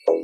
Идвам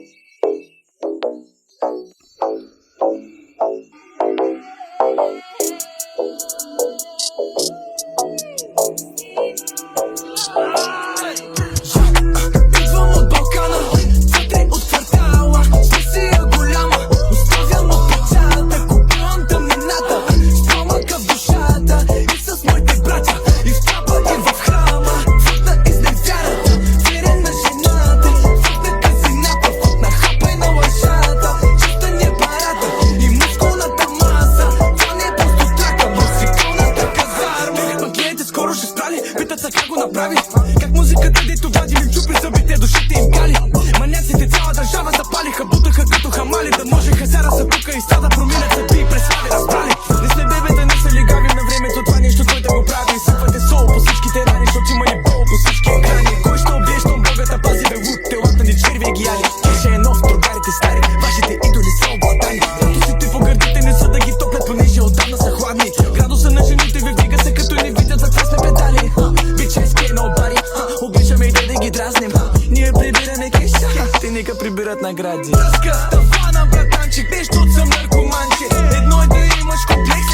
от Балкана, вътре от квартала. Сесия голяма, оставям отпечатък. Купувам тъмнината, с пламъка в душата. И с моите братя, и в трапа, и в храма. Фът на изневярата, верен на жената. Фът на казината, фът на хапа и на лъжата. Чиста ни е парата и мускулната маса. Това не е просто трака, музикалната казарма. Маглиите скоро ще спрали, питат се как го направи. Как музиката, дето вади им чупи зъбите, душите им гали. Маняците цяла държава запалиха, бутаха като хамали. Да може хазара са тука и стада проминат се би пресвали, разбрали. Не сме бебета, не се лигавим на времето, това нещо той да го прави. Съпвате сол по всичките рани, защото има ни бол по всички екрани. Кой ще убие, щом Богата пази бе луд, телата ни черви ги яли. Кеше е нов, другарите стари, вашите идоли са обладани. Градусите по гърдите не са да ги топлят, понеже отдавна са хладни. Градуса на жените ви вдига се, като не видят за това сме педали. Бически е nobody, обичаме и да ги дразним. Ние прибираме кеша, те нека прибират награди. Раска, да фана, братанчик, нещо от съм наркоманче. Едно е да имаш комплекс,